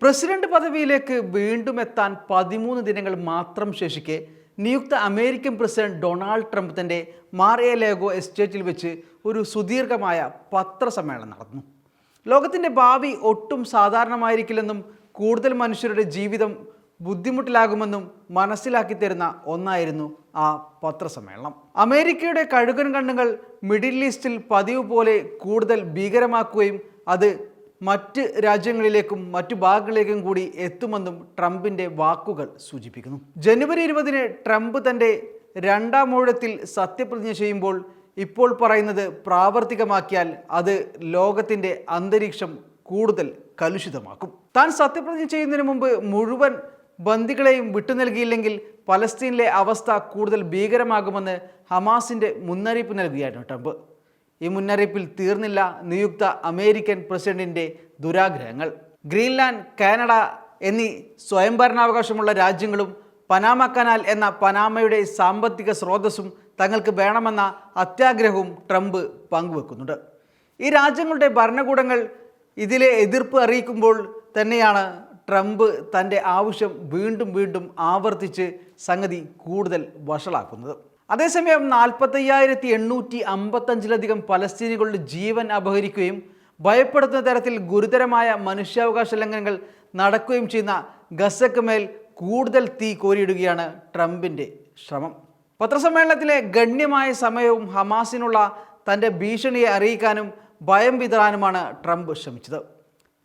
President പദവിയിലേക്ക് വീണ്ടും എത്താൻ 13 ദിനങ്ങൾ മാത്രം ശേഷിക്കെ നിയുക്ത അമേരിക്കൻ പ്രസിഡന്റ് ഡൊണാൾഡ് ട്രംപ് തന്റെ മാർ-എ-ലാഗോ എസ്റ്റേറ്റിൽ വെച്ച് ഒരു സുദീർഘമായ പത്രസമ്മേളനം നടന്നു. ലോകത്തിന്റെ ഭാവി ഒട്ടും സാധാരണമായിരിക്കില്ലെന്നും കൂടുതൽ മനുഷ്യരുടെ ജീവിതം ബുദ്ധിമുട്ടിലാകുമെന്നും മനസ്സിലാക്കി തരുന്ന ഒന്നായിരുന്നു ആ പത്രസമ്മേളനം. അമേരിക്കയുടെ കഴുകൻ കണ്ണുകൾ മിഡിൽ ഈസ്റ്റിൽ പതിവ് പോലെ കൂടുതൽ ഭീകരമാക്കുകയും അത് മറ്റ് രാജ്യങ്ങളിലേക്കും മറ്റു ഭാഗങ്ങളിലേക്കും കൂടി എത്തുമെന്നും ട്രംപിൻ്റെ വാക്കുകൾ സൂചിപ്പിക്കുന്നു. ജനുവരി 20 ട്രംപ് തൻ്റെ രണ്ടാം ഊഴത്തിൽ സത്യപ്രതിജ്ഞ ചെയ്യുമ്പോൾ ഇപ്പോൾ പറയുന്നത് പ്രാവർത്തികമാക്കിയാൽ അത് ലോകത്തിൻ്റെ അന്തരീക്ഷം കൂടുതൽ കലുഷിതമാക്കും. താൻ സത്യപ്രതിജ്ഞ ചെയ്യുന്നതിന് മുമ്പ് മുഴുവൻ ബന്ദികളെയും വിട്ടുനൽകിയില്ലെങ്കിൽ പലസ്തീനിലെ അവസ്ഥ കൂടുതൽ ഭീകരമാകുമെന്ന് ഹമാസിൻ്റെ മുന്നറിയിപ്പ് നൽകുകയായിരുന്നു ട്രംപ്. ഈ മുന്നറിയിപ്പിൽ തീർന്നില്ല നിയുക്ത അമേരിക്കൻ പ്രസിഡന്റിൻ്റെ ദുരാഗ്രഹങ്ങൾ. ഗ്രീൻലാൻഡ്, കാനഡ എന്നീ സ്വയംഭരണാവകാശമുള്ള രാജ്യങ്ങളും പനാമ കനാൽ എന്ന പനാമയുടെ സാമ്പത്തിക സ്രോതസ്സും തങ്ങൾക്ക് വേണമെന്ന അത്യാഗ്രഹവും ട്രംപ് പങ്കുവെക്കുന്നുണ്ട്. ഈ രാജ്യങ്ങളുടെ ഭരണകൂടങ്ങൾ ഇതിലെ എതിർപ്പ് അറിയിക്കുമ്പോൾ തന്നെയാണ് ട്രംപ് തൻ്റെ ആവശ്യം വീണ്ടും ആവർത്തിച്ച് സംഗതി കൂടുതൽ വഷളാക്കുന്നത്. അതേസമയം 45,855 പലസ്തീനികളുടെ ജീവൻ അപഹരിക്കുകയും ഭയപ്പെടുത്തുന്ന തരത്തിൽ ഗുരുതരമായ മനുഷ്യാവകാശ ലംഘനങ്ങൾ നടക്കുകയും ചെയ്യുന്ന ഗസയ്ക്ക് മേൽ കൂടുതൽ തീ കോരിയിടുകയാണ് ട്രംപിൻ്റെ ശ്രമം. പത്രസമ്മേളനത്തിലെ ഗണ്യമായ സമയവും ഹമാസിനുള്ള തൻ്റെ ഭീഷണിയെ അറിയിക്കാനും ഭയം വിതറാനുമാണ് ട്രംപ് ശ്രമിച്ചത്.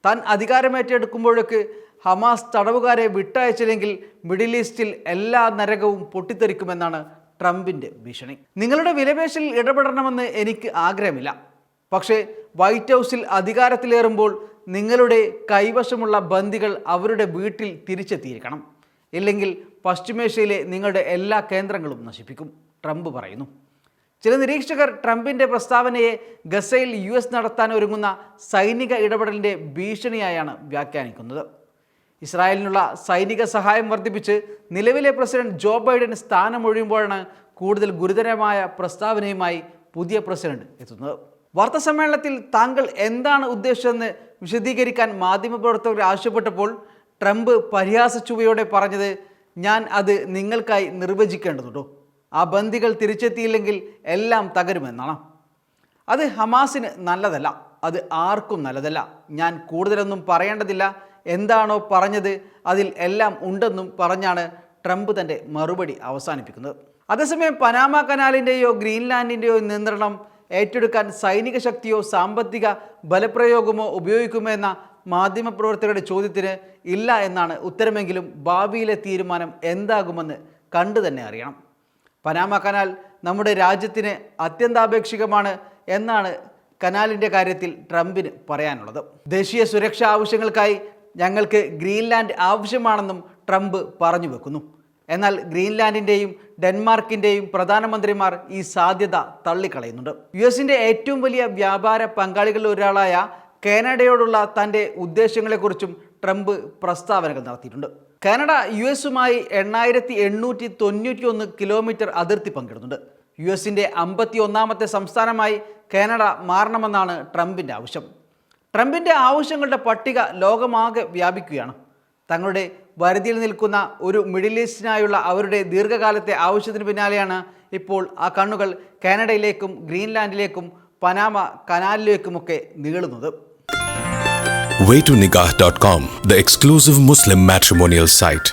താൻ അധികാരമേറ്റെടുക്കുമ്പോഴേക്ക് ഹമാസ് തടവുകാരെ വിട്ടയച്ചില്ലെങ്കിൽ മിഡിൽ ഈസ്റ്റിൽ എല്ലാ നരകവും പൊട്ടിത്തെറിക്കുമെന്നാണ് ട്രംപിൻ്റെ ഭീഷണി. നിങ്ങളുടെ വിലപേശലിൽ ഇടപെടണമെന്ന് എനിക്ക് ആഗ്രഹമില്ല, പക്ഷേ വൈറ്റ് ഹൗസിൽ അധികാരത്തിലേറുമ്പോൾ നിങ്ങളുടെ കൈവശമുള്ള ബന്ദികൾ അവരുടെ വീട്ടിൽ തിരിച്ചെത്തിയിരിക്കണം, ഇല്ലെങ്കിൽ പശ്ചിമേഷ്യയിലെ നിങ്ങളുടെ എല്ലാ കേന്ദ്രങ്ങളും നശിപ്പിക്കും, ട്രംപ് പറയുന്നു. ചില നിരീക്ഷകർ ട്രംപിൻ്റെ പ്രസ്താവനയെ ഗസയിൽ US നടത്താൻ ഒരുങ്ങുന്ന സൈനിക ഇടപെടലിൻ്റെ ഭീഷണിയായാണ് വ്യാഖ്യാനിക്കുന്നത്. ഇസ്രായേലിനുള്ള സൈനിക സഹായം വർദ്ധിപ്പിച്ച് നിലവിലെ പ്രസിഡന്റ് ജോ ബൈഡൻ സ്ഥാനമൊഴിയുമ്പോഴാണ് കൂടുതൽ ഗുരുതരമായ പ്രസ്താവനയുമായി പുതിയ പ്രസിഡന്റ് എത്തുന്നത്. വാർത്താസമ്മേളനത്തിൽ താങ്കൾ എന്താണ് ഉദ്ദേശിച്ചതെന്ന് വിശദീകരിക്കാൻ മാധ്യമപ്രവർത്തകർ ആവശ്യപ്പെട്ടപ്പോൾ ട്രംപ് പരിഹാസച്ചുവയോടെ പറഞ്ഞത്, ഞാൻ അത് നിങ്ങൾക്കായി നിർവചിക്കേണ്ടതുണ്ടോ? ആ ബന്ദികൾ തിരിച്ചെത്തിയില്ലെങ്കിൽ എല്ലാം തകരുമെന്നാണ്. അത് ഹമാസിന് നല്ലതല്ല, അത് ആർക്കും നല്ലതല്ല. ഞാൻ കൂടുതലൊന്നും പറയേണ്ടതില്ല, എന്താണോ പറഞ്ഞത് അതിൽ എല്ലാം ഉണ്ടെന്നും പറഞ്ഞാണ് ട്രംപ് തൻ്റെ മറുപടി അവസാനിപ്പിക്കുന്നത്. അതേസമയം പനാമ കനാലിൻ്റെയോ ഗ്രീൻലാൻഡിൻ്റെയോ നിയന്ത്രണം ഏറ്റെടുക്കാൻ സൈനിക ശക്തിയോ സാമ്പത്തിക ബലപ്രയോഗമോ ഉപയോഗിക്കുമോ എന്ന മാധ്യമപ്രവർത്തകരുടെ ചോദ്യത്തിന് ഇല്ല എന്നാണ് ഉത്തരമെങ്കിലും ഭാവിയിലെ തീരുമാനം എന്താകുമെന്ന് കണ്ടു തന്നെ അറിയണം. പനാമ കനാൽ നമ്മുടെ രാജ്യത്തിന് അത്യന്താപേക്ഷികമാണ് എന്നാണ് കനാലിൻ്റെ കാര്യത്തിൽ ട്രംപിന് പറയാനുള്ളത്. ദേശീയ സുരക്ഷാ ആവശ്യങ്ങൾക്കായി ഞങ്ങൾക്ക് ഗ്രീൻലാൻഡ് ആവശ്യമാണെന്നും ട്രംപ് പറഞ്ഞു വെക്കുന്നു. എന്നാൽ ഗ്രീൻലാൻഡിൻ്റെയും ഡെൻമാർക്കിൻ്റെയും പ്രധാനമന്ത്രിമാർ ഈ സാധ്യത തള്ളിക്കളയുന്നുണ്ട്. US-ൻ്റെ ഏറ്റവും വലിയ വ്യാപാര പങ്കാളികളിൽ ഒരാളായ കാനഡയോടുള്ള തൻ്റെ ഉദ്ദേശങ്ങളെക്കുറിച്ചും ട്രംപ് പ്രസ്താവനകൾ നടത്തിയിട്ടുണ്ട്. കാനഡ US-മായി 8,891 കിലോമീറ്റർ അതിർത്തി പങ്കിടുന്നുണ്ട്. US-ൻ്റെ 51ാമത്തെ സംസ്ഥാനമായി കാനഡ മാറണമെന്നാണ് ട്രംപിൻ്റെ ആവശ്യം. ട്രംപിൻ്റെ ആവശ്യങ്ങളുടെ പട്ടിക ലോകമാകെ വ്യാപിക്കുകയാണ്. തങ്ങളുടെ വരുതിയിൽ നിൽക്കുന്ന ഒരു മിഡിൽ ഈസ്റ്റിനായുള്ള അവരുടെ ദീർഘകാലത്തെ ആവശ്യത്തിന് പിന്നാലെയാണ് ഇപ്പോൾ ആ കണ്ണുകൾ കാനഡയിലേക്കും ഗ്രീൻലാൻഡിലേക്കും Panama കനാലിലേക്കുമൊക്കെ നീളുന്നത്. Waytonikah.com, the exclusive Muslim matrimonial site.